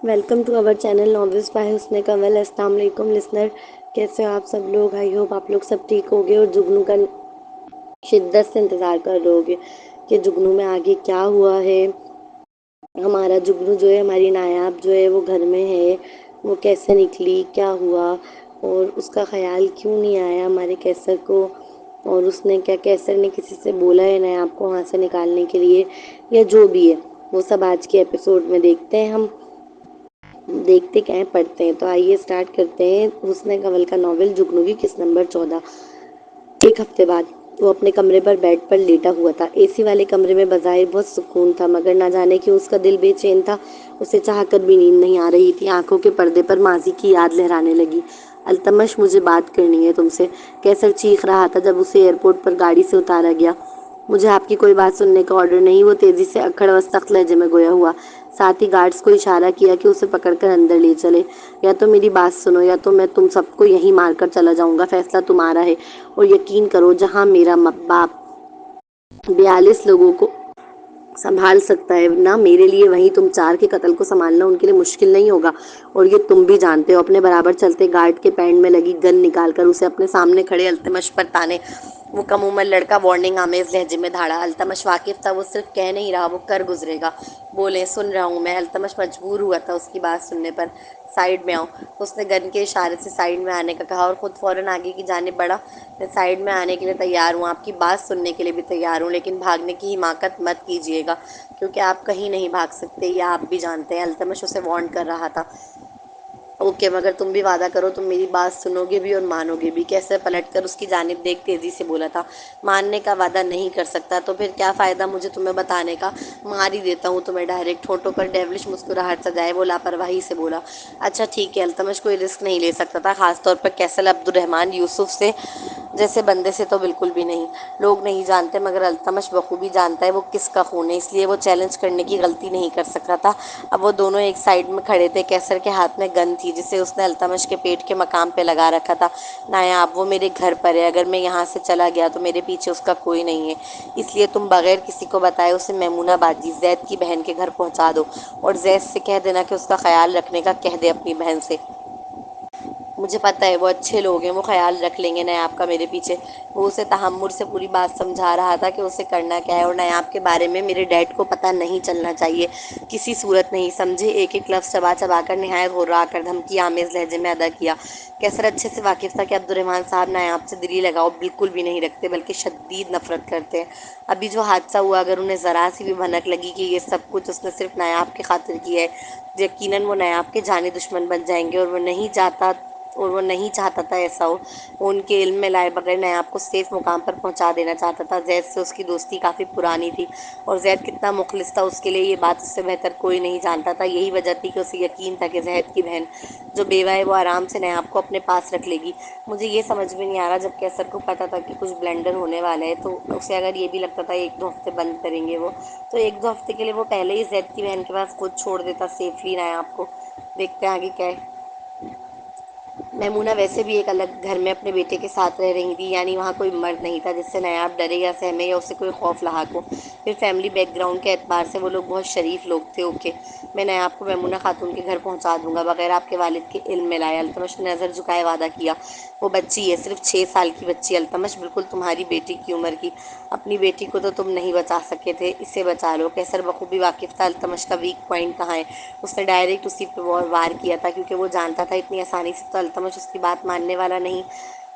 Welcome to our channel novels by Hasan Kanwal. السلام علیکم listener, کیسے ہو آپ سب لوگ؟ آئی ہوپ آپ لوگ سب ٹھیک ہوگے اور جگنو کا شدت سے انتظار کر رہے ہوگے کہ جگنو میں آگے کیا ہوا ہے۔ ہمارا جگنو جو ہے، ہماری نایاب جو ہے وہ گھر میں ہے، وہ کیسے نکلی، کیا ہوا، اور اس کا خیال کیوں نہیں آیا ہمارے کیسر کو، اور اس نے کیا کیسر نے کسی سے بولا ہے نایاب کو وہاں سے نکالنے کے لیے، یا جو بھی ہے وہ سب آج کے ایپیسوڈ میں دیکھتے ہیں۔ ہم دیکھتے کیا ہیں، پڑھتے ہیں۔ تو آئیے اسٹارٹ کرتے ہیں حسن کنول کا ناول جگنو کی قسط نمبر 14۔ ایک ہفتے بعد وہ اپنے کمرے پر بیڈ پر لیٹا ہوا تھا۔ اے سی والے کمرے میں بظاہر بہت سکون تھا، مگر نہ جانے کیوں اس کا دل بے چین تھا۔ اسے چاہ کر بھی نیند نہیں آ رہی تھی۔ آنکھوں کے پردے پر ماضی کی یاد لہرانے لگی۔ التمش، مجھے بات کرنی ہے تم سے، کیسر چیخ رہا تھا جب اسے ایئرپورٹ پر گاڑی سے اتارا گیا۔ مجھے آپ کی کوئی بات سننے کا آرڈر نہیں، وہ تیزی سے اکھڑ و سخت لہجے میں گویا ہوا۔ ساتھ ہی گارڈز کو اشارہ کیا کہ اسے پکڑ کر اندر لے چلے۔ یا تو میری بات سنو، یا تو میں تم سب کو یہیں مار کر چلا جاؤں گا، فیصلہ تمہارا ہے۔ اور یقین کرو، جہاں میرا باپ 42 لوگوں کو سنبھال سکتا ہے نا میرے لیے، وہیں تم 4 کے قتل کو سنبھالنا ان کے لیے مشکل نہیں ہوگا، اور یہ تم بھی جانتے ہو۔ اپنے برابر چلتے گارڈ کے پینٹ میں لگی گن نکال کر اسے اپنے سامنے کھڑے التمش پر تانے۔ وہ کم عمر لڑکا وارننگ آمیز لہجے میں دھاڑا۔ التمش واقف تھا، وہ صرف کہہ نہیں رہا، وہ کر گزرے گا۔ بولیں، سن رہا ہوں میں۔ التمش مجبور ہوا تھا اس کی بات سننے پر۔ سائڈ میں آؤ، اس نے گن کے اشارے سے سائڈ میں آنے کا کہا اور خود فوراً آگے کی جانب بڑھا۔ میں سائڈ میں آنے کے لیے تیار ہوں، آپ کی بات سننے کے لیے بھی تیار ہوں، لیکن بھاگنے کی حماقت مت کیجیے گا، کیونکہ آپ کہیں نہیں بھاگ سکتے، یہ آپ بھی جانتے ہیں۔ التمش اسے وارن کر رہا تھا۔ اوکے، مگر تم بھی وعدہ کرو، تم میری بات سنو گے بھی اور مانو گے بھی۔ کیسر پلٹ کر اس کی جانب دیکھ تیزی سے بولا تھا۔ ماننے کا وعدہ نہیں کر سکتا تو پھر کیا فائدہ مجھے تمہیں بتانے کا، مار ہی دیتا ہوں تمہیں ڈائریکٹ۔ ہونٹوں پر ڈیولش مسکراہٹ سجائے وہ لاپرواہی سے بولا۔ اچھا ٹھیک ہے۔ التمش کوئی رسک نہیں لے سکتا تھا، خاص طور پر کیسر عبدالرحمن یوسف سے جیسے بندے سے تو بالکل بھی نہیں۔ لوگ نہیں جانتے، مگر التمش بخوبی جانتا ہے وہ کس کا خون ہے، اس لیے وہ چیلنج کرنے کی غلطی نہیں کر سکتا تھا۔ اب وہ دونوں ایک سائڈ میں کھڑے تھے۔ کیسر کے ہاتھ میں گن تھی جسے اس نے التمش کے پیٹ کے مقام پہ لگا رکھا تھا۔ نایاب، وہ میرے گھر پر ہے، اگر میں یہاں سے چلا گیا تو میرے پیچھے اس کا کوئی نہیں ہے، اس لیے تم بغیر کسی کو بتائے اسے میمونہ باجی، زید کی بہن کے گھر پہنچا دو، اور زید سے کہہ دینا کہ اس کا خیال رکھنے کا کہہ دے اپنی بہن سے۔ مجھے پتہ ہے وہ اچھے لوگ ہیں، وہ خیال رکھ لیں گے نیاب کا میرے پیچھے۔ وہ اسے تحمر سے پوری بات سمجھا رہا تھا کہ اسے کرنا کیا ہے، اور نیاب کے بارے میں میرے ڈیڈ کو پتہ نہیں چلنا چاہیے، کسی صورت نہیں، سمجھے؟ ایک ایک لفظ چبا چبا کر نہایت غرا کر دھمکی آمیز لہجے میں ادا کیا۔ کیسر اچھے سے واقف تھا کہ عبدالرحمن صاحب نیاب سے دلی لگاؤ بالکل بھی نہیں رکھتے، بلکہ شدید نفرت کرتے ہیں۔ ابھی جو حادثہ ہوا، اگر انہیں ذرا سی بھی بھنک لگی کہ یہ سب کچھ اس نے صرف نیاب کی خاطر کیا ہے، یقیناً وہ نیاب کے جانی دشمن بن جائیں گے، اور وہ نہیں چاہتا تھا ایسا ہو۔ وہ ان کے علم میں لائے بغیر نیاب کو سیف مقام پر پہنچا دینا چاہتا تھا۔ زید سے اس کی دوستی کافی پرانی تھی، اور زید کتنا مخلص تھا اس کے لیے یہ بات اس سے بہتر کوئی نہیں جانتا تھا۔ یہی وجہ تھی کہ اسے یقین تھا کہ زید کی بہن جو بیوہ ہے وہ آرام سے نیاب کو اپنے پاس رکھ لے گی۔ مجھے یہ سمجھ میں نہیں آ رہا، جب کیسر کو پتا تھا کہ کچھ بلنڈر ہونے والا ہے تو اسے اگر یہ بھی لگتا تھا 1-2 ہفتے بند کریں گے وہ، تو 1-2 ہفتے کے لیے وہ پہلے ہی زید کی بہن کے پاس خود چھوڑ دیتا سیفلی نیاب کو۔ دیکھتے ہیں آگے کیا ہے۔ میمونہ ویسے بھی ایک الگ گھر میں اپنے بیٹے کے ساتھ رہ رہی تھی، یعنی وہاں کوئی مرد نہیں تھا جس سے نیاب ڈرے یا سہمے یا اسے کوئی خوف لاحق ہو۔ پھر فیملی بیک گراؤنڈ کے اعتبار سے وہ لوگ بہت شریف لوگ تھے۔ اوکے، میں نیاب کو میمونہ خاتون کے گھر پہنچا دوں گا بغیر آپ کے والد کے علم میں لائے۔ التمش نے نظر جھکائے وعدہ کیا۔ وہ بچی ہے، صرف 6 سال کی بچی۔ التمش، بالکل تمہاری بیٹی کی عمر کی۔ اپنی بیٹی کو تو تم نہیں بچا سکے تھے، اسے بچا لو۔ کیسر بخوبی واقف تھا التمش کا ویک پوائنٹ کہاں ہے۔ اس نے ڈائریکٹ اسی پہ وار کیا تھا، کیونکہ وہ جانتا تھا اتنی آسانی سے تو التمش اس کی بات ماننے والا نہیں،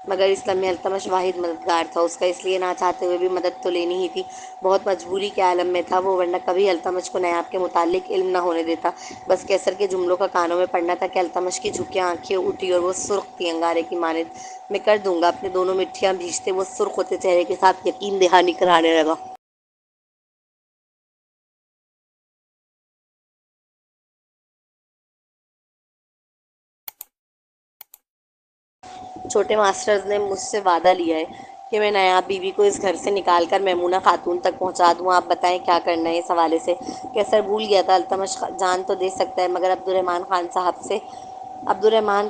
مگر اس لمحے التمش واحد مددگار تھا اس کا، اس لیے نہ چاہتے ہوئے بھی مدد تو لینی ہی تھی۔ بہت مجبوری کے عالم میں تھا وہ، ورنہ کبھی التمش کو نیاب کے متعلق علم نہ ہونے دیتا۔ بس کیسر کے جملوں کا کانوں میں پڑنا تھا کہ التمش کی جھکی آنکھیں اٹھی اور وہ سرخ تھی انگارے کی مانند۔ میں کر دوں گا، اپنے دونوں مٹھیاں بھیجتے وہ سرخ ہوتے چہرے کے ساتھ یقین دہانی نکل لگا۔ چھوٹے ماسٹرز نے مجھ سے وعدہ لیا ہے کہ میں نیاب بیوی کو اس گھر سے نکال کر میمونہ خاتون تک پہنچا دوں۔ آپ بتائیں کیا کرنا ہے اس حوالے سے۔ کیسر بھول گیا تھا التمش جان تو دے سکتا ہے، مگر عبدالرحمن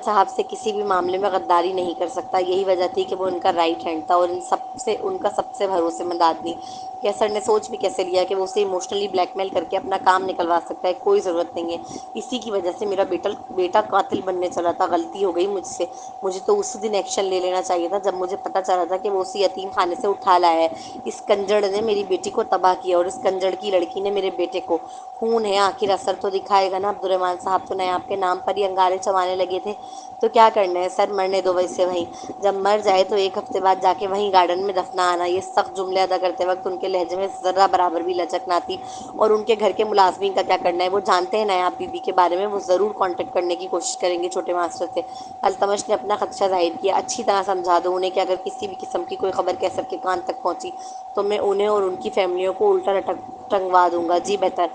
صاحب سے کسی بھی معاملے میں غداری نہیں کر سکتا۔ یہی وجہ تھی کہ وہ ان کا رائٹ ہینڈ تھا، اور ان سب ان کا سب سے بھروسے مند آدمی۔ کیسر نے سوچ بھی کیسے لیا کہ وہ اسے ایموشنلی بلیک میل کر کے اپنا کام نکلوا سکتا ہے؟ کوئی ضرورت نہیں ہے، اسی کی وجہ سے میرا بیٹا قاتل بننے چلا تھا، غلطی ہو گئی مجھ سے، مجھے تو اسی دن ایکشن لے لینا چاہیے تھا جب مجھے پتہ چلا تھا کہ وہ اسی یتیم خانے سے اٹھا لایا ہے۔ اس کنجڑ نے میری بیٹی کو تباہ کیا اور اس کنجڑ کی لڑکی نے میرے بیٹے کو۔ خون ہے، آخر اثر تو دکھائے گا نا۔ عبد الرحمن صاحب تو نیاب کے نام پر ہی انگارے چبانے لگے تھے۔ تو کیا کرنا ہے سر، مرنے دو ویسے وہیں، جب مر جائے تو ایک ہفتے بعد جا کے وہیں گارڈن میں دفنا آنا۔ یہ سخت جملے ادا کرتے وقت ان کے لہجے میں ذرہ برابر بھی لچک نہ تھی۔ اور ان کے گھر کے ملازمین کا کیا کرنا ہے، وہ جانتے ہیں نیاب بی بی کے بارے میں، وہ ضرور کانٹیکٹ کرنے کی کوشش کریں گے چھوٹے ماسٹر سے۔ التمش نے اپنا خدشہ ظاہر کیا۔ اچھی طرح سمجھا دو انہیں کہ اگر کسی بھی قسم کی کوئی خبر کیسر کے کان تک پہنچی تو میں انہیں اور ان کی فیملیوں کو الٹا ٹنگوا دوں گا۔ جی بہتر۔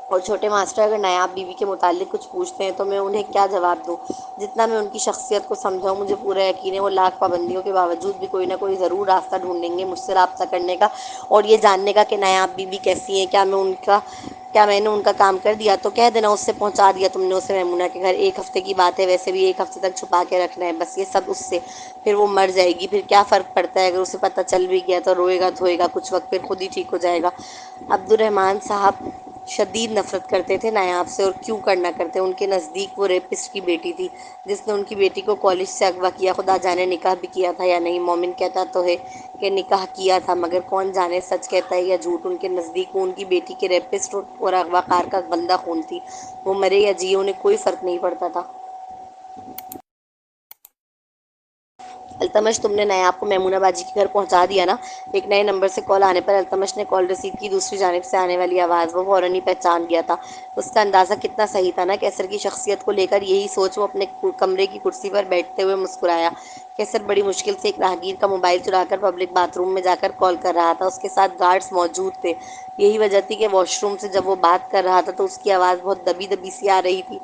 اور چھوٹے ماسٹر اگر نیاب بیوی کے متعلق کچھ پوچھتے ہیں تو میں انہیں کیا جواب دوں؟ جتنا میں ان کی شخصیت کو سمجھا ہوں، مجھے پورا یقین ہے وہ لاکھ پابندیوں کے باوجود بھی کوئی نہ کوئی ضرور راستہ ڈھونڈیں گے مجھ سے رابطہ کرنے کا اور یہ جاننے کا کہ نیاب بیوی کیسی ہیں۔ کیا میں نے ان کا کام کر دیا؟ تو کہہ دینا اس سے پہنچا دیا تم نے اسے میمونہ کے گھر۔ ایک ہفتے کی بات ہے، ویسے بھی ایک ہفتے تک چھپا کے رکھنا ہے بس، یہ سب اس سے۔ پھر وہ مر جائے گی، پھر کیا فرق پڑتا ہے؟ اگر اسے پتہ چل بھی گیا تو روئے گا دھوئے گا کچھ وقت، پھر خود ہی ٹھیک ہو جائے گا۔ عبد الرحمن صاحب شدید نفرت کرتے تھے نیاب سے، اور کیوں کرنا کرتے؟ ان کے نزدیک وہ ریپسٹ کی بیٹی تھی جس نے ان کی بیٹی کو کالج سے اغوا کیا، خدا جانے نکاح بھی کیا تھا یا نہیں۔ مومن کہتا تو ہے کہ نکاح کیا تھا، مگر کون جانے سچ کہتا ہے یا جھوٹ۔ ان کے نزدیک وہ ان کی بیٹی کے ریپسٹ اور اغوا کار کا بندہ خون تھی، وہ مرے یا جیے انہیں کوئی فرق نہیں پڑتا تھا۔ التمش، تم نے نیاب کو میمونہ باجی کے گھر پہنچا دیا نا؟ ایک نئے نمبر سے کال آنے پر التمش نے کال ریسیو کی۔ دوسری جانب سے آنے والی آواز وہ فوراً ہی پہچان گیا تھا۔ اس کا اندازہ کتنا صحیح تھا نا کیسر کی شخصیت کو لے کر، یہی سوچ وہ اپنے کمرے کی کرسی پر بیٹھتے ہوئے مسکرایا۔ کیسر بڑی مشکل سے ایک راہگیر کا موبائل چرا کر پبلک باتھ روم میں جا کر کال کر رہا تھا۔ اس کے ساتھ گارڈز موجود تھے، یہی وجہ تھی کہ واش روم سے جب وہ بات کر رہا تھا تو اس کی آواز بہت دبی دبی سی آ رہی تھی۔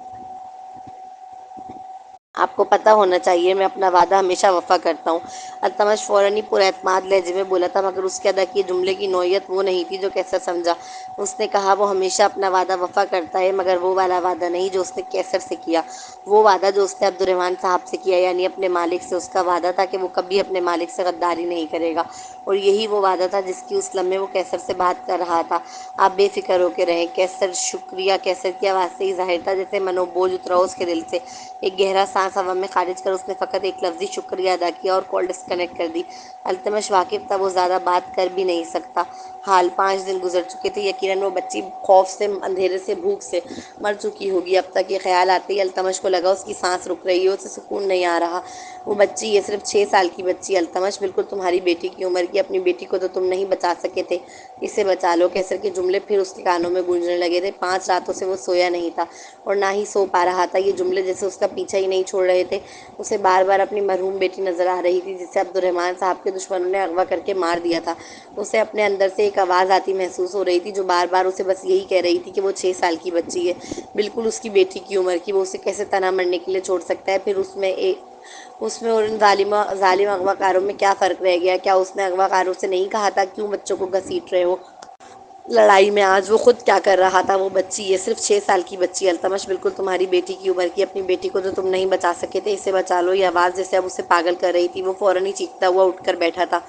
آپ کو پتہ ہونا چاہیے میں اپنا وعدہ ہمیشہ وفا کرتا ہوں۔ التمش فوراً ہی پر اعتماد لہجے میں بولا تھا، مگر اس کے ادا کیے جملے کی نوعیت وہ نہیں تھی جو کیسر سمجھا۔ اس نے کہا وہ ہمیشہ اپنا وعدہ وفا کرتا ہے، مگر وہ والا وعدہ نہیں جو اس نے کیسر سے کیا۔ وہ وعدہ جو اس نے عبد الرحمن صاحب سے کیا، یعنی اپنے مالک سے۔ اس کا وعدہ تھا کہ وہ کبھی اپنے مالک سے غداری نہیں کرے گا، اور یہی وہ وعدہ تھا جس کی اس لمحے وہ کیسر سے بات کر رہا تھا۔ آپ بے فکر ہو کے رہیں کیسر۔ شکریہ۔ کیسر کی آواز سے ہی ظاہر تھا جیسے منو بوجھ اترا اس کے دل سے۔ ایک گہرا سانس ہوا میں خارج کر اس نے فقط ایک لفظی شکریہ ادا کیا اور کال ڈسکنیکٹ کر دی۔ التمش واقف تھا وہ زیادہ بات کر بھی نہیں سکتا۔ حال 5 دن گزر چکے تھے، یقیناً وہ بچی خوف سے، اندھیرے سے، بھوک سے مر چکی ہوگی اب تک۔ یہ خیال آتے ہی التمش کو لگا اس کی سانس رک رہی ہے، اسے سکون نہیں آ رہا۔ وہ بچی، یہ صرف 6 سال کی بچی التمش، بالکل تمہاری بیٹی کی عمر کی۔ اپنی بیٹی کو تو تم نہیں بچا سکے تھے، اسے بچا لو۔ کیسر کے جملے پھر اس کے کانوں میں گونجنے لگے تھے۔ 5 راتوں سے وہ سویا نہیں تھا اور نہ ہی سو پا رہا تھا۔ یہ جملے جیسے اس کا پیچھا ہی نہیں چھوڑ رہے تھے۔ اسے بار بار اپنی مرحوم بیٹی نظر آ رہی تھی جسے عبد الرحمن صاحب کے دشمنوں نے اغوا کر کے مار دیا تھا۔ اسے اپنے اندر سے ایک آواز آتی محسوس ہو رہی تھی جو بار بار اسے بس یہی کہہ رہی تھی کہ وہ 6 سال کی بچی ہے، بالکل اس کی بیٹی کی عمر کی۔ وہ اسے کیسے تنہا مرنے کے لیے چھوڑ سکتا ہے؟ پھر اس میں اور ان ظالم اغوا کاروں میں کیا فرق رہ گیا؟ کیا اس نے اغوا کاروں سے نہیں کہا تھا کیوں بچوں کو گھسیٹ رہے ہو لڑائی میں؟ آج وہ خود کیا کر رہا تھا؟ وہ بچی، یہ صرف 6 سال کی بچی التمش، بالکل تمہاری بیٹی کی عمر کی۔ اپنی بیٹی کو تو تم نہیں بچا سکے تھے، اسے بچا لو۔ یہ آواز جیسے اب اسے پاگل کر رہی تھی۔ وہ فوراً ہی چیختا ہوا اٹھ کر بیٹھا تھا۔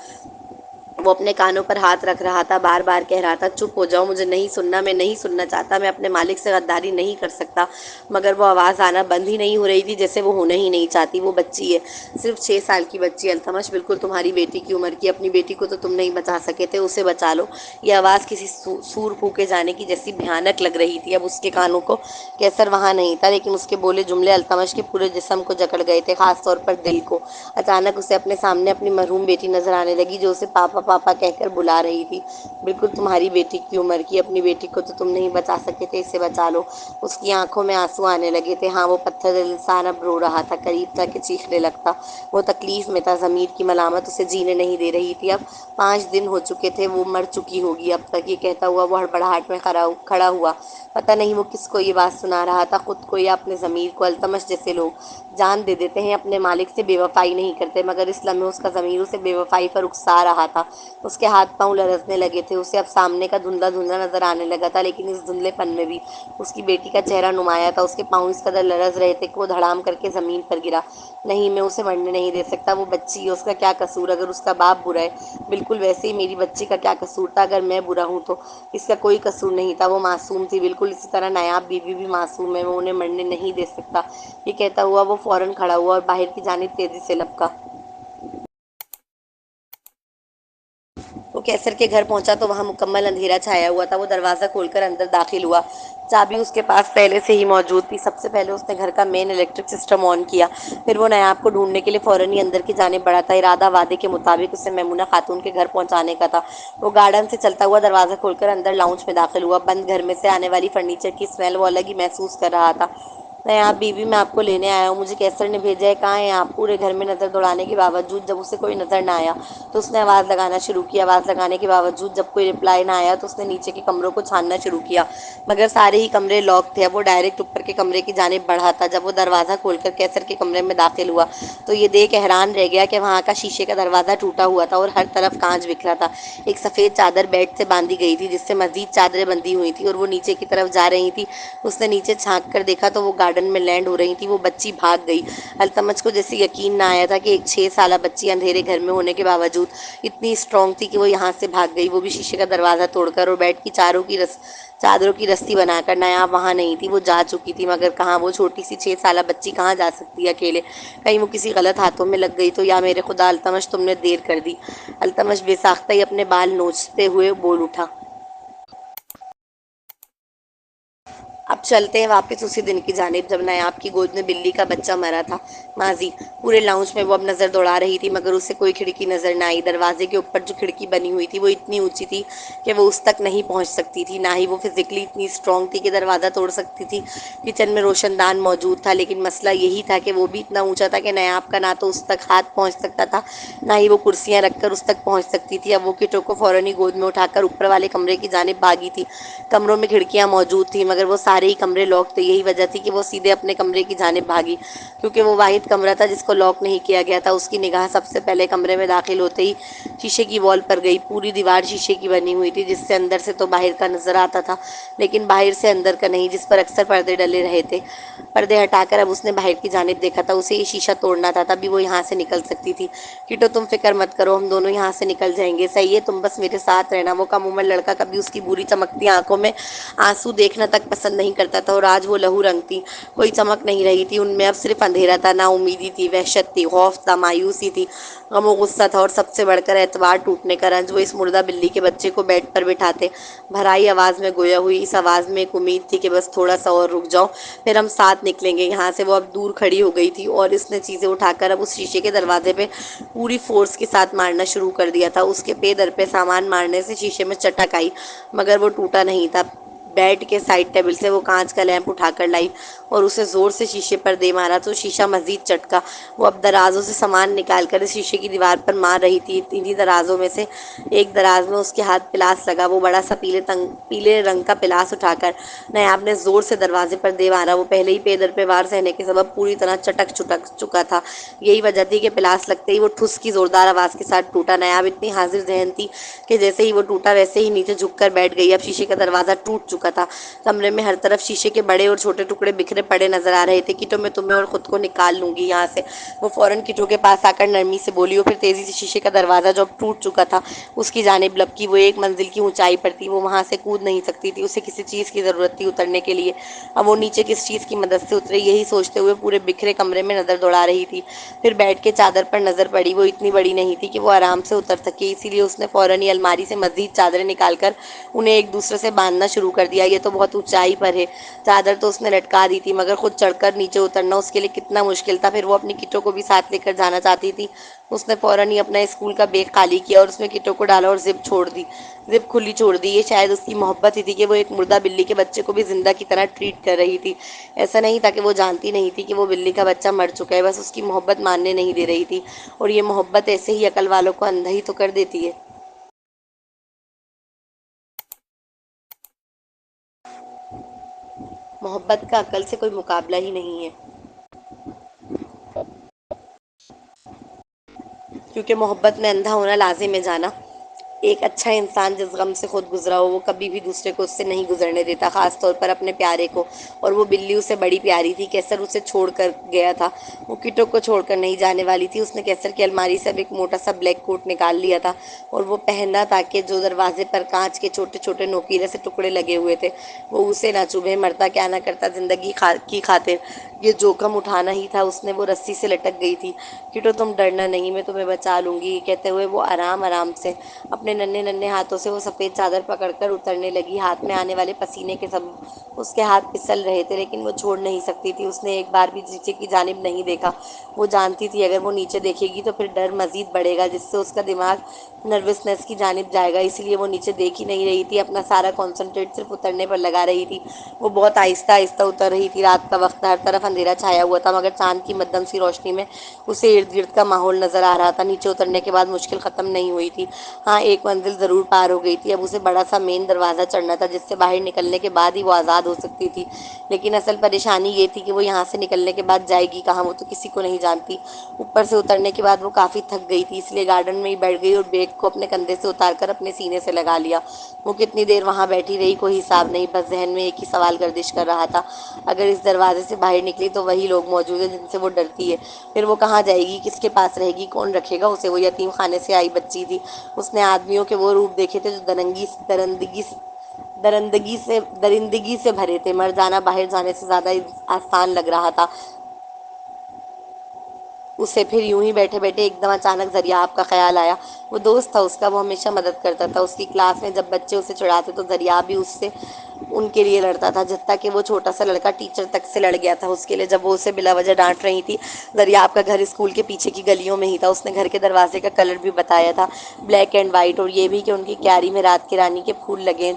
وہ اپنے کانوں پر ہاتھ رکھ رہا تھا، بار بار کہہ رہا تھا چپ ہو جاؤ، مجھے نہیں سننا، میں نہیں سننا چاہتا، میں اپنے مالک سے غداری نہیں کر سکتا۔ مگر وہ آواز آنا بند ہی نہیں ہو رہی تھی، جیسے وہ ہونا ہی نہیں چاہتی۔ وہ بچی ہے، صرف 6 سال کی بچی التمش، بالکل تمہاری بیٹی کی عمر کی۔ اپنی بیٹی کو تو تم نہیں بچا سکے تھے، اسے بچا لو۔ یہ آواز کسی سور پھونکے جانے کی جیسی بھیانک لگ رہی تھی اب اس کے کانوں کو۔ کیسر وہاں نہیں تھا، لیکن اس کے بولے جملے التمش کے پورے جسم کو جکڑ گئے تھے، خاص طور پر دل کو۔ اچانک اسے اپنے سامنے اپنی مرحوم بیٹی نظر آنے لگی جو اسے پاپا پاپا کہہ کر بلا رہی تھی، بالکل تمہاری بیٹی کی عمر کی۔ اپنی بیٹی کو تو تم نہیں بچا سکے تھے، اسے بچا لو۔ اس کی آنکھوں میں آنسو آنے لگے تھے۔ ہاں، وہ پتھر دل انسان اب رو رہا تھا، قریب تھا کہ چیخنے لگتا۔ وہ تکلیف میں تھا، ضمیر کی ملامت اسے جینے نہیں دے رہی تھی۔ اب 5 دن ہو چکے تھے، وہ مر چکی ہوگی اب تک۔ یہ کہتا ہوا وہ ہڑبڑاہٹ میں کھڑا ہوا، پتہ نہیں وہ کس کو یہ بات سنا رہا تھا، خود کو یا اپنے ضمیر کو۔ التمش جیسے لوگ جان دے دیتے ہیں، اپنے مالک سے بے وفائی نہیں کرتے، مگر اس لمحے اس کا ضمیر اسے بے وفائی پر اکسا رہا تھا۔ اس کے ہاتھ پاؤں لرزنے لگے تھے، اسے اب سامنے کا دھندلا دھندلا نظر آنے لگا تھا، لیکن اس دھندلے پن میں بھی اس کی بیٹی کا چہرہ نمایاں تھا۔ اس کے پاؤں اس قدر لرز رہے تھے کہ وہ دھڑام کر کے زمین پر گرا۔ نہیں، میں اسے مرنے نہیں دے سکتا، وہ بچی ہے، اس کا کیا قصور؟ اگر اس کا باپ برا ہے، بالکل ویسے ہی میری بچی کا کیا قصور تھا؟ اگر میں برا ہوں تو اس کا کوئی قصور نہیں تھا، وہ معصوم تھی، بالکل اسی طرح نایاب بیوی بھی معصوم ہے، میں انہیں مرنے نہیں دے سکتا۔ یہ کہتا ہوا وہ فوراً کھڑا ہوا اور باہر کی جانب تیزی سے لپکا۔ وہ کیسر کے گھر پہنچا تو وہاں مکمل اندھیرا چھایا ہوا تھا۔ وہ دروازہ کھول کر اندر داخل ہوا۔ چابی اس کے پاس پہلے سے ہی موجود تھی۔ سب سے پہلے اس نے گھر کا مین الیکٹرک سسٹم آن کیا، پھر وہ نایاب کو ڈھونڈنے کے لیے فوراً ہی اندر کی جانب بڑھا تھا۔ ارادہ وعدے کے مطابق اسے میمونہ خاتون کے گھر پہنچانے کا تھا۔ وہ گارڈن سے چلتا ہوا دروازہ کھول کر اندر لاؤنج میں داخل ہوا۔ بند گھر میں سے آنے والی فرنیچر کی اسمیل وہ الگ ہی محسوس کر رہا تھا۔ نایاب بیوی، میں آپ کو لینے آیا ہوں، مجھے کیسر نے بھیجا ہے، کہاں ہیں آپ؟ پورے گھر میں نظر دوڑانے کے باوجود جب اسے کوئی نظر نہ آیا تو اس نے آواز لگانا شروع کی۔ آواز لگانے کے باوجود جب کوئی رپلائی نہ آیا تو اس نے نیچے کے کمروں کو چھاننا شروع کیا، مگر سارے ہی کمرے لاک تھے۔ اب وہ ڈائریکٹ اوپر کے کمرے کی جانب بڑھا تھا۔ جب وہ دروازہ کھول کر کیسر کے کمرے میں داخل ہوا تو یہ دیکھ حیران رہ گیا کہ وہاں کا شیشے کا دروازہ ٹوٹا ہوا تھا اور ہر طرف کانچ بکھرا تھا۔ ایک سفید چادر بیڈ سے باندھی گئی تھی، جس سے مزید چادریں بندھی ہوئی تھیں اور وہ نیچے کی طرف جا رہی تھی۔ اس نے نیچے جھانک کر دیکھا تو وہ گارڈن میں لینڈ ہو رہی تھی۔ وہ بچی بھاگ گئی۔ التمش کو جیسے یقین نہ آیا تھا کہ ایک 6 سالہ بچی اندھیرے گھر میں ہونے کے باوجود اتنی اسٹرانگ تھی کہ وہ یہاں سے بھاگ گئی، وہ بھی شیشے کا دروازہ توڑ کر اور بیڈ کی چادروں کی رسی بنا کر۔ نایاب وہاں نہیں تھی، وہ جا چکی تھی، مگر کہاں؟ وہ چھوٹی سی 6 سالہ بچی کہاں جا سکتی ہے اکیلے؟ کہیں وہ کسی غلط ہاتھوں میں لگ گئی تو؟ یا میرے خدا التمش، تم نے دیر کر دی۔ التمش بے ساختہ ہی اپنے بال نوچتے ہوئے بول اٹھا۔ اب چلتے ہیں واپس اسی دن کی جانب جب نایاب کی گود میں بلی کا بچہ مرا تھا۔ ماضی۔ پورے لاؤنج میں وہ اب نظر دوڑا رہی تھی، مگر اسے کوئی کھڑکی نظر نہ آئی۔ دروازے کے اوپر جو کھڑکی بنی ہوئی تھی وہ اتنی اونچی تھی کہ وہ اس تک نہیں پہنچ سکتی تھی، نہ ہی وہ فزیکلی اتنی اسٹرانگ تھی کہ دروازہ توڑ سکتی تھی۔ کچن میں روشن دان موجود تھا، لیکن مسئلہ یہی تھا کہ وہ بھی اتنا اونچا تھا کہ نایاب کا نہ تو اس تک ہاتھ پہنچ سکتا تھا، نہ ہی وہ کرسیاں رکھ کر اس تک پہنچ سکتی تھی۔ اب وہ کٹو کو فوراً ہی گود میں اٹھا کر اوپر والے کمرے کی جانب بھاگی تھی۔ کمروں میں کھڑکیاں موجود تھیں، مگر وہ سارے ہی کمرے لاک تھے۔ یہی وجہ تھی کہ وہ سیدھے اپنے کمرے کی جانب بھاگی، کیونکہ وہ واحد کمرہ تھا جس کو لاک نہیں کیا گیا تھا۔ اس کی نگاہ سب سے پہلے کمرے میں داخل ہوتے ہی شیشے کی وال پر گئی۔ پوری دیوار شیشے کی بنی ہوئی تھی، جس سے اندر سے تو باہر کا نظر آتا تھا، لیکن باہر سے اندر کا نہیں، جس پر اکثر پردے ڈلے رہے تھے۔ پردے ہٹا کر اب اس نے باہر کی جانب دیکھا تھا۔ اسے یہ شیشہ توڑنا تھا، تبھی وہ یہاں سے نکل سکتی تھی۔ کٹو، تم فکر مت کرو، ہم دونوں یہاں سے نکل جائیں گے، صحیح ہے؟ تم بس میرے ساتھ رہنا۔ وہ کم عمر لڑکا کبھی اس کی بری چمکتی آنکھوں میں آنسو دیکھنا تک پسند نہیں کرتا تھا، اور آج وہ لہو رنگ تھی، کوئی چمک نہیں رہی تھی ان میں۔ اب صرف اندھیرا تھا، نا امیدی تھی، وحشت تھی، خوف تھا، مایوسی تھی، غم و غصہ تھا، اور سب سے بڑھ کر اعتبار ٹوٹنے کا رنج۔ وہ اس مردہ بلی کے بچے کو بیڈ پر بٹھاتے بھرائی آواز میں گویا ہوئی اس آواز میں ایک امید تھی کہ بس تھوڑا سا اور رک جاؤ، پھر ہم ساتھ نکلیں گے یہاں سے۔ وہ اب دور کھڑی ہو گئی تھی اور اس نے چیزیں اٹھا کر اب اس شیشے کے دروازے پہ پوری فورس کے ساتھ مارنا شروع کر دیا تھا۔ اس کے پے در پہ سامان مارنے سے شیشے میں چٹک آئی، مگر وہ ٹوٹا نہیں تھا۔ بیڈ کے سائڈ ٹیبل سے وہ کانچ کا لیمپ اٹھا کر لائی اور اسے زور سے شیشے پر دے مارا تو شیشہ مزید چٹکا۔ وہ اب درازوں سے سامان نکال کر اس شیشے کی دیوار پر مار رہی تھی۔ انہی درازوں میں سے ایک دراز میں اس کے ہاتھ پلاس لگا۔ وہ بڑا سا پیلے رنگ کا پلاس اٹھا کر نایاب نے زور سے دروازے پر دے مارا۔ وہ پہلے ہی پے در پہ وار سہنے کے سبب پوری طرح چٹک چکا تھا۔ یہی وجہ تھی کہ پلاس لگتے ہی وہ ٹھس کی زوردار آواز کے ساتھ ٹوٹا۔ نایاب اتنی حاضر ذہن تھی کہ جیسے ہی وہ ٹوٹا ویسے ہی نیچے جھک کر بیٹھ گئی۔ اب شیشے کا دروازہ ٹوٹ چکا تھا۔ کمرے میں ہر طرف شیشے کے بڑے اور چھوٹے ٹکڑے بکھرے پڑے نظر آ رہے تھے۔ کٹو، میں تمہیں اور خود کو نکال لوں گی یہاں سے۔ وہ فوراً کٹو کے پاس آ کر نرمی سے بولی اور پھر تیزی سے شیشے کا دروازہ جو اب ٹوٹ چکا تھا اس کی جانب لپکی۔ وہ 1 منزل کی اونچائی پر تھی، وہ وہاں سے کود نہیں سکتی تھی، اسے کسی چیز کی ضرورت تھی اترنے کے لیے۔ اب وہ نیچے کس چیز کی مدد سے اترے، یہی سوچتے ہوئے پورے بکھرے کمرے میں نظر دوڑا رہی تھی۔ پھر بیڈ کے چادر پر نظر پڑی، وہ اتنی بڑی نہیں تھی کہ وہ آرام سے اتر سکے، اسی لیے اس نے فوراً ہی الماری سے مزید چادریں نکال کر انہیں ایک دوسرے سے باندھنا شروع کر دیا۔ یہ تو بہت اونچائی پر ہے۔ چادر تو اس نے لٹکا دی تھی، مگر خود چڑھ کر نیچے اترنا اس کے لیے کتنا مشکل تھا۔ پھر وہ اپنی کٹو کو بھی ساتھ لے کر جانا چاہتی تھی۔ اس نے فوراً ہی اپنا اسکول کا بیگ خالی کیا اور اس میں کٹو کو ڈالا اور زپ کھلی چھوڑ دی۔ یہ شاید اس کی محبت ہی تھی کہ وہ ایک مردہ بلی کے بچے کو بھی زندہ کی طرح ٹریٹ کر رہی تھی۔ ایسا نہیں تھا کہ وہ جانتی نہیں تھی کہ وہ بلی کا بچہ مر چکا ہے، بس اس کی محبت ماننے نہیں دے رہی تھی، اور یہ محبت ایسے ہی عقل والوں کو اندھا ہی تو کر دیتی ہے۔ محبت کا عقل سے کوئی مقابلہ ہی نہیں ہے، کیونکہ محبت میں اندھا ہونا لازم ہے جانا۔ ایک اچھا انسان جس غم سے خود گزرا ہو وہ کبھی بھی دوسرے کو اس سے نہیں گزرنے دیتا، خاص طور پر اپنے پیارے کو۔ اور وہ بلی اسے بڑی پیاری تھی۔ کیسر اسے چھوڑ کر گیا تھا، وہ کٹو کو چھوڑ کر نہیں جانے والی تھی۔ اس نے کیسر کی الماری سے اب ایک موٹا سا بلیک کوٹ نکال لیا تھا اور وہ پہنا تاکہ جو دروازے پر کانچ کے چھوٹے چھوٹے نوکیلے سے ٹکڑے لگے ہوئے تھے وہ اسے نہ چبھے۔ مرتا کیا نہ کرتا زندگی کی خاطر، یہ جوخم اٹھانا ہی تھا اس نے۔ وہ رسی سے لٹک گئی تھی۔ کٹو تم ڈرنا نہیں، میں تمہیں بچا لوں گی، کہتے ہوئے وہ آرام آرام سے اپنے ننھے ننھے ہاتھوں سے وہ سفید چادر پکڑ کر اترنے لگی۔ ہاتھ میں آنے والے پسینے کے سبب اس کے ہاتھ پھسل رہے تھے لیکن وہ چھوڑ نہیں سکتی تھی۔ اس نے ایک بار بھی نیچے کی جانب نہیں دیکھا۔ وہ جانتی تھی اگر وہ نیچے دیکھے گی تو پھر ڈر مزید بڑھے گا جس سے اس کا دماغ نروسنس کی جانب جائے گا، اس لیے وہ نیچے دیکھ ہی نہیں رہی تھی، اپنا سارا کنسنٹریٹ صرف اترنے پر لگا رہی تھی۔ وہ بہت آہستہ آہستہ اتر رہی تھی۔ رات کا وقت تھا، ہر طرف اندھیرا چھایا ہوا تھا مگر چاند کی مدھم سی روشنی میں اسے ارد گرد کا ماحول نظر آ رہا تھا۔ نیچے اترنے کے بعد مشکل ختم نہیں ہوئی تھی۔ ہاں، ایک منزل ضرور پار ہو گئی تھی۔ اب اسے بڑا سا مین دروازہ چڑھنا تھا جس سے باہر نکلنے کے بعد ہی وہ آزاد ہو سکتی تھی، لیکن اصل پریشانی یہ تھی کہ وہ یہاں سے نکلنے کے بعد جائے گی کہاں، وہ تو کسی کو نہیں جانتی۔ اوپر سے اترنے کے بعد وہ کافی تھک گئی تھی، اس لیے گارڈن میں ہی بیٹھ گئی اور بیگ کو اپنے کندھے سے اتار کر اپنے سینے سے لگا لیا۔ وہ کتنی دیر وہاں بیٹھی رہی کوئی حساب نہیں، بس ذہن میں ایک ہی سوال گردش کر رہا تھا، اگر اس دروازے سے باہر نکلی تو وہی لوگ موجود ہیں جن سے وہ ڈرتی ہے، پھر وہ کہاں جائے گی، کس کے پاس رہے گی، کون رکھے گا اسے؟ وہ یتیم خانے سے آئی بچی تھی۔ اس نے آدمیوں کے وہ روپ دیکھے تھے جو درندگی سے بھرے تھے۔ مر جانا باہر جانے سے زیادہ آسان لگ رہا تھا اسے۔ پھر یوں ہی بیٹھے بیٹھے ایک دم اچانک دریاب کا خیال آیا۔ وہ دوست تھا اس کا، وہ ہمیشہ مدد کرتا تھا۔ اس کی کلاس میں جب بچے اسے چڑھاتے تو دریاب بھی اس سے ان کے لیے لڑتا تھا، حتیٰ کہ وہ چھوٹا سا لڑکا ٹیچر تک سے لڑ گیا تھا اس کے لیے جب وہ اسے بلا وجہ ڈانٹ رہی تھی۔ دریاب کا گھر اسکول کے پیچھے کی گلیوں میں ہی تھا۔ اس نے گھر کے دروازے کا کلر بھی بتایا تھا، بلیک اینڈ وائٹ، اور یہ بھی کہ ان کی کیاری میں رات کی رانی کے پھول لگے ہیں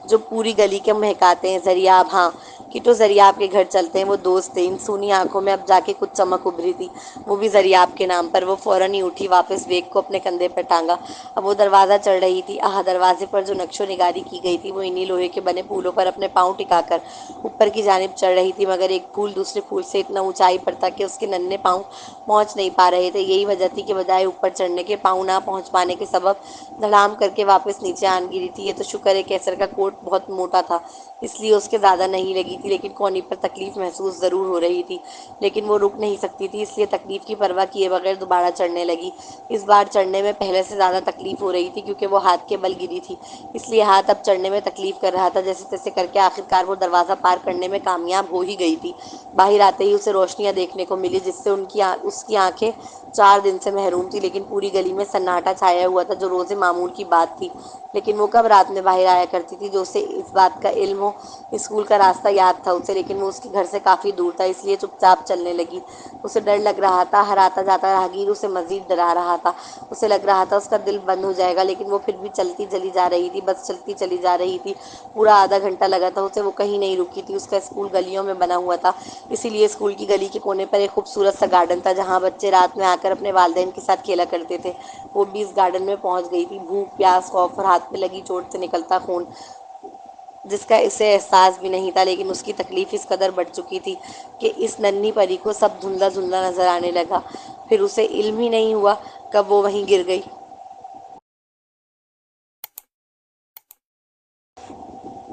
جو پوری گلی کے مہکاتے ہیں۔ دریاب، ہاں کٹو، دریاب کے گھر چلتے ہیں۔ وہ دوست تھے۔ ان سونی آنکھوں میں اب جا کے کچھ چمک ابھری تھی، وہ بھی دریاب کے نام پر۔ وہ فوراً ہی اٹھی، واپس بیگ کو اپنے کندھے پر ٹانگا، اب وہ دروازہ چڑھ رہی تھی۔ دروازے پر جو نقش و نگاری کی گئی تھی وہ انہی لوہے کے بنے پھولوں پر اپنے پاؤں ٹکا کر اوپر کی جانب چڑھ رہی تھی، مگر ایک پھول دوسرے پھول سے اتنا اونچائی پر تھا کہ اس کے ننھے پاؤں پہنچ نہیں پا رہے تھے۔ یہی وجہ تھی کہ بجائے اوپر چڑھنے کے، پاؤں نہ پہنچ پانے کے سبب دھڑام کر کے واپس نیچے آن گری تھی۔ یہ تو شکر ہے کیسر کا کوٹ بہت موٹا تھا اس لیے اس کے زیادہ نہیں لگی تھی، لیکن کونی پر تکلیف محسوس ضرور ہو رہی تھی، لیکن وہ رک نہیں سکتی تھی، اس لیے تکلیف کی پرواہ کیے بغیر دوبارہ چڑھنے لگی۔ اس بار چڑھنے میں پہلے سے زیادہ تکلیف ہو رہی تھی کیونکہ وہ ہاتھ کے بل گری تھی، اس لیے ہاتھ اب چڑھنے میں تکلیف کر رہا تھا۔ جیسے تیسے کر کے آخرکار وہ دروازہ پار کرنے میں کامیاب ہو ہی گئی تھی۔ باہر آتے ہی اسے روشنیاں دیکھنے کو ملی جس سے اس کی آنکھیں 4 دن سے محروم تھی، لیکن پوری گلی میں سناٹا چھایا ہوا تھا جو روز معمول کی بات تھی۔ لیکن وہ کب رات میں باہر آیا کرتی تھی جو اسے اس بات کا علم ہو؟ اسکول کا راستہ یاد تھا اسے، لیکن وہ اس کے گھر سے کافی دور تھا، اس لیے چپ چاپ چلنے لگی۔ اسے ڈر لگ رہا تھا، ہر آتا جاتا راہگیر اسے مزید ڈرا رہا تھا۔ اسے لگ رہا تھا اس کا دل بند ہو جائے گا، لیکن وہ پھر بھی چلتی چلی جا رہی تھی، بس چلتی چلی جا رہی تھی۔ پورا آدھا گھنٹہ لگا تھا اسے، وہ کہیں نہیں رکی تھی۔ اس کا اسکول گلیوں میں بنا ہوا تھا، اسی لیے اسکول کی گلی کے کونے پر ایک خوبصورت سا گارڈن تھا جہاں بچے رات میں آ کر اپنے والدین کے ساتھ کھیلا کرتے تھے۔ وہ بھی اس گارڈن میں پہنچ گئی تھی، بھوک، پیاس، خوف اور ہاتھ پہ لگی چوٹ سے نکلتا خون جس کا اسے احساس بھی نہیں تھا، لیکن اس کی تکلیف اس قدر بڑھ چکی تھی کہ اس ننھی پری کو سب دھندلا دھندلا نظر آنے لگا۔ پھر اسے علم ہی نہیں ہوا کب وہ وہیں گر گئی۔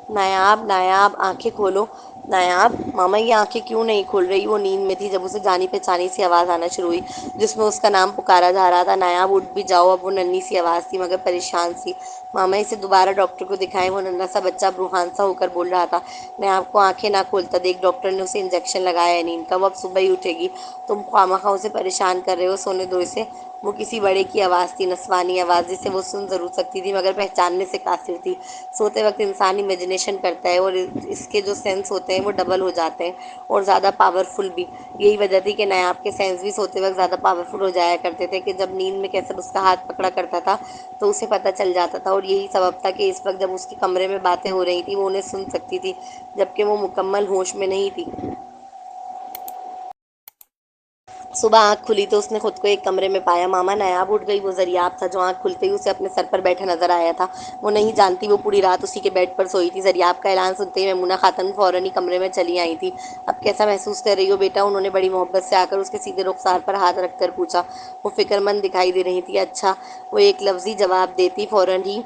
نایاب، نایاب آنکھیں کھولو۔ نایاب، ماما یہ آنکھیں کیوں نہیں کھول رہی؟ وہ نیند میں تھی جب اسے جانی پہچانی سی آواز آنا شروع ہوئی جس میں اس کا نام پکارا جا رہا تھا۔ نایاب اٹھ بھی جاؤ، اب وہ ننھی سی آواز تھی مگر پریشان سی۔ ماما اسے دوبارہ ڈاکٹر کو دکھائیں، وہ ننھا سا بچہ بروحان سا ہو کر بول رہا تھا۔ نایاب کو آنکھیں نہ کھولتا دیکھ ڈاکٹر نے اسے انجیکشن لگایا ہے نیند کا، وہ اب صبح ہی اٹھے گی، تم خواہ اسے پریشان کر رہے ہو، سونے دو اسے۔ وہ کسی بڑے کی آواز تھی، نسوانی آواز جسے وہ سن ضرور سکتی تھی مگر پہچاننے سے قاصر تھی۔ سوتے وقت انسان امیجنیشن کرتا ہے اور اس کے جو سینس ہوتے ہیں وہ ڈبل ہو جاتے ہیں اور زیادہ پاورفل بھی۔ یہی وجہ تھی کہ نایاب کے سینس بھی سوتے وقت زیادہ پاورفل ہو جایا کرتے تھے کہ جب نیند میں کیسر اس کا ہاتھ پکڑا کرتا تھا تو اسے پتہ چل جاتا تھا، اور یہی سبب تھا کہ اس وقت جب اس کے کمرے میں باتیں ہو رہی تھیں وہ انہیں سن سکتی تھی جبکہ وہ مکمل ہوش میں نہیں تھی۔ صبح آنکھ کھلی تو اس نے خود کو ایک کمرے میں پایا، ماما نایاب اٹھ گئی۔ وہ ضریاب تھا جو آنکھ کھلتے ہی اسے اپنے سر پر بیٹھا نظر آیا تھا۔ وہ نہیں جانتی وہ پوری رات اسی کے بیڈ پر سوئی تھی۔ ضریاب کا اعلان سنتے ہی میمونہ خاتون فوراً ہی کمرے میں چلی آئی تھی۔ اب کیسا محسوس کر رہی ہو بیٹا؟ انہوں نے بڑی محبت سے آ کر اس کے سیدھے رخسار پر ہاتھ رکھ کر پوچھا۔ وہ فکر مند دکھائی دے رہی تھی۔ اچھا، وہ ایک لفظی جواب دیتی فوراً ہی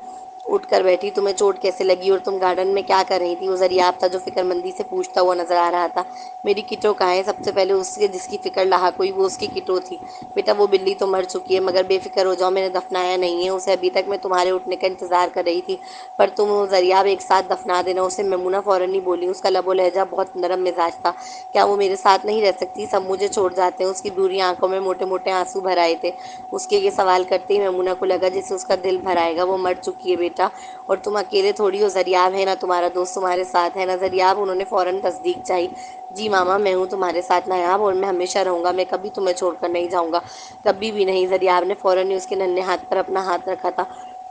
اٹھ کر بیٹھی۔ تمہیں چوٹ کیسے لگی اور تم گارڈن میں کیا کر رہی تھی؟ وہ ضریاب تھا جو فکر مندی سے پوچھتا ہوا نظر آ رہا تھا۔ میری کٹو کہاں ہے؟ سب سے پہلے اس کے جس کی فکر لاحق ہوئی وہ اس کی کٹو تھی۔ بیٹا وہ بلی تو مر چکی ہے، مگر بے فکر ہو جاؤ، میں نے دفنایا نہیں ہے اسے، ابھی تک میں تمہارے اٹھنے کا انتظار کر رہی تھی، پر تم ضریاب ایک ساتھ دفنا دینا اسے۔ میمونہ فوراً ہی بولی۔ اس کا لب و لہجہ بہت نرم مزاج تھا۔ کیا وہ میرے ساتھ نہیں رہ سکتی؟ سب مجھے چھوڑ جاتے ہیں۔ اس کی بھوری آنکھوں میں موٹے موٹے آنسو بھر آئے تھے۔ اس کے یہ سوال کرتے ہی میمونہ کو لگا جیسے اس کا دل بھر آئے گا۔ وہ مر چکی ہے بیٹا، اور تم اکیلے تھوڑی ہو، ضریاب ہے نا تمہارا دوست تمہارے ساتھ ہے نا ضریاب؟ انہوں نے فوراً تصدیق چاہی۔ جی ماما، میں ہوں تمہارے ساتھ نایاب، اور میں ہمیشہ رہوں گا، میں کبھی تمہیں چھوڑ کر نہیں جاؤں گا، کبھی بھی نہیں۔ ضریاب نے فوراً ہی اس کے ننھے ہاتھ پر اپنا ہاتھ رکھا تھا۔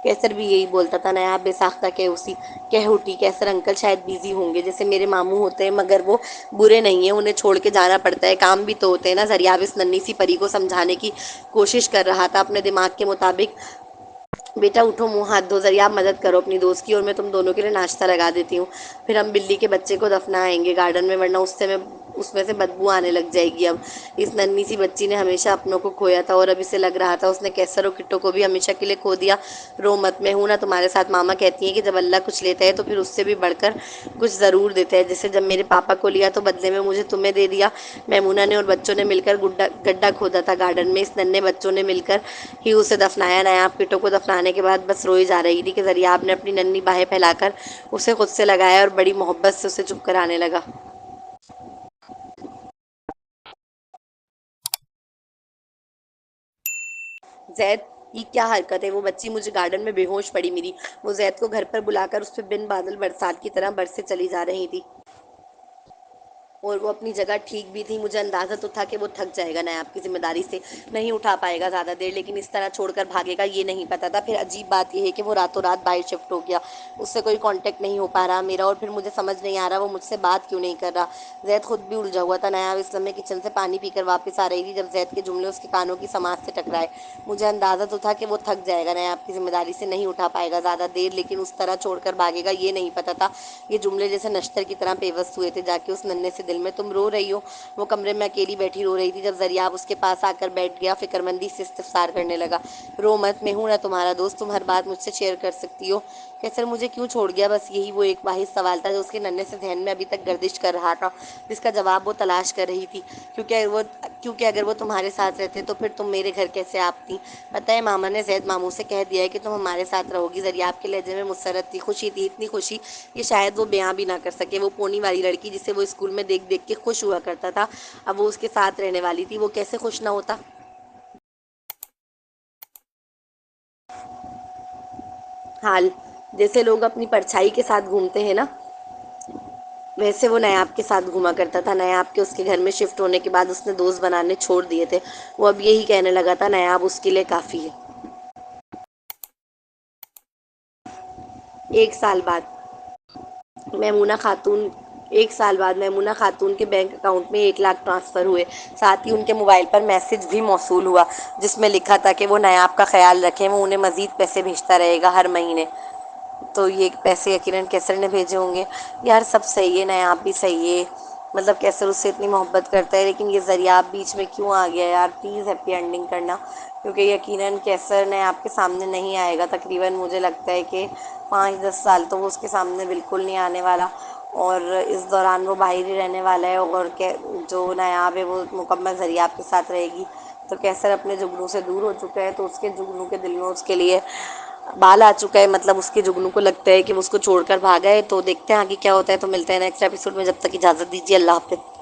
کیسر بھی یہی بولتا تھا، نایاب بے ساختہ کہہ اٹھی۔ کیسر انکل شاید بیزی ہوں گے، جیسے میرے ماموں ہوتے ہیں، مگر وہ برے نہیں ہیں، انہیں چھوڑ کے جانا پڑتا ہے، کام بھی تو ہوتے ہیں نا۔ ضریاب اس ننھی سی پری کو سمجھانے کی کوشش کر رہا تھا اپنے دماغ کے مطابق۔ بیٹا اٹھو، منہ ہاتھ دھو، ضریاب مدد کرو اپنی دوست کی، اور میں تم دونوں کے لیے ناشتہ لگا دیتی ہوں، پھر ہم بلی کے بچے کو دفنائیں گے گارڈن میں، ورنہ اس میں سے بدبو آنے لگ جائے گی۔ اب اس ننھی سی بچی نے ہمیشہ اپنوں کو کھویا تھا، اور اب اسے لگ رہا تھا اس نے کیسر اور کٹو کو بھی ہمیشہ کے لیے کھو دیا۔ رو مت، میں ہوں نا تمہارے ساتھ۔ ماما کہتی ہیں کہ جب اللہ کچھ لیتا ہے تو پھر اس سے بھی بڑھ کر کچھ ضرور دیتا ہے، جیسے جب میرے پاپا کو لیا تو بدلے میں مجھے تمہیں دے دیا۔ میمونہ نے اور بچوں نے مل کر گڈھا کھودا تھا گارڈن میں، اس ننھے بچوں نے مل کر ہی اسے دفنایا۔ نایاب کٹو کو دفنانے کے بعد بس روئی جا رہی تھی کہ ضریاب نے اپنی ننھی باہیں پھیلا کر اسے خود سے لگایا اور بڑی محبت سے اسے چپ کرانے لگا۔ زید، یہ کیا حرکت ہے؟ وہ بچی مجھے گارڈن میں بے ہوش پڑی ملی۔ وہ زید کو گھر پر بلا کر اس پہ بن بادل برسات کی طرح برسے چلی جا رہی تھی، اور وہ اپنی جگہ ٹھیک بھی تھی۔ مجھے اندازہ تو تھا کہ وہ تھک جائے گا، نایاب کی ذمہ داری سے نہیں اٹھا پائے گا زیادہ دیر، لیکن اس طرح چھوڑ کر بھاگے گا یہ نہیں پتا تھا۔ پھر عجیب بات یہ ہے کہ وہ راتوں رات باہر شفٹ ہو گیا، اس سے کوئی کانٹیکٹ نہیں ہو پا رہا میرا، اور پھر مجھے سمجھ نہیں آ رہا وہ مجھ سے بات کیوں نہیں کر رہا۔ زید خود بھی الجھا ہوا تھا۔ نایاب اس لمحے کچن سے پانی پی کر واپس آ رہی تھی جب زید کے جملے اس کے کانوں کی سماعت سے ٹکرائے۔ مجھے اندازہ تو تھا کہ وہ تھک جائے گا، نایاب کی ذمہ داری سے نہیں اٹھا پائے گا زیادہ دیر، لیکن اس طرح چھوڑ کر بھاگے گا یہ نہیں پتا تھا۔ یہ جملے جیسے نشتر کی طرح پیوست ہوئے تھے جا کے اس ننھے سے دل میں۔ تم رو رہی ہو؟ وہ کمرے میں اکیلی بیٹھی رو رہی تھی جب ضریاب اس کے پاس آ کر بیٹھ گیا، فکر مندی سے استفسار کرنے لگا۔ رو مت، میں ہوں نا تمہارا دوست، تم ہر بات مجھ سے شیئر کر سکتی ہو۔ کیسر مجھے کیوں چھوڑ گیا؟ بس یہی وہ ایک واحد سوال تھا جو اس کے ننھے سے ذہن میں ابھی تک گردش کر رہا تھا، جس کا جواب وہ تلاش کر رہی تھی۔ کیونکہ اگر وہ تمہارے ساتھ رہتے تو پھر تم میرے گھر کیسے آتی؟ پتہ ہے ماما نے زید ماموں سے کہہ دیا ہے کہ تم ہمارے ساتھ رہو گی۔ ضریاب کے لہجے میں مسرت تھی، خوشی تھی، اتنی خوشی کہ شاید وہ بیاں بھی نہ کر سکے۔ وہ پونی والی لڑکی جسے وہ اسکول میں دیکھ دیکھ کے خوش ہوا کرتا تھا، اب وہ اس کے ساتھ رہنے والی تھی، وہ کیسے خوش نہ ہوتا؟ حال جیسے لوگ اپنی پرچھائی کے ساتھ گھومتے ہیں نا، ویسے وہ نیاب کے ساتھ گھوما کرتا تھا۔ نیاب کے اس کے گھر میں شفٹ ہونے کے بعد اس نے دوست بنانے چھوڑ دیے تھے۔ وہ اب یہی کہنے لگا تھا نیاب اس کے لیے کافی ہے۔ 1 سال بعد میمونہ خاتون 1 سال بعد میمونہ خاتون کے بینک اکاؤنٹ میں 1 لاکھ ٹرانسفر ہوئے، ساتھ ہی ان کے موبائل پر میسج بھی موصول ہوا جس میں لکھا تھا کہ وہ نیاب کا خیال رکھیں، وہ انہیں مزید پیسے بھیجتا رہے گا ہر مہینے۔ تو یہ پیسے یقیناً کیسر نے بھیجے ہوں گے۔ یار سب صحیح ہے، نیاب بھی صحیح ہے، مطلب کیسر اس سے اتنی محبت کرتا ہے، لیکن یہ ضریاب بیچ میں کیوں آ گیا یار؟ پلیز ہیپی اینڈنگ کرنا، کیونکہ یقیناً کیسر نیاب کے سامنے نہیں آئے گا۔ تقریباً مجھے لگتا ہے کہ 5-10 سال تو وہ اس کے سامنے بالکل نہیں آنے والا، اور اس دوران وہ باہر ہی رہنے والا ہے، اور جو نیاب ہے وہ مکمل ضریاب کے ساتھ رہے گی۔ تو کیسر اپنے جگنو سے دور ہو چکا ہے، تو اس کے جگنو کے دل میں اس کے لیے بال آ چکا ہے، مطلب اس کے جگنو کو لگتا ہے کہ وہ اس کو چھوڑ کر بھاگا ہے۔ تو دیکھتے ہیں آگے کیا ہوتا ہے، تو ملتے ہیں نیکسٹ ایپیسوڈ میں، جب تک اجازت دیجیے، اللہ حافظ۔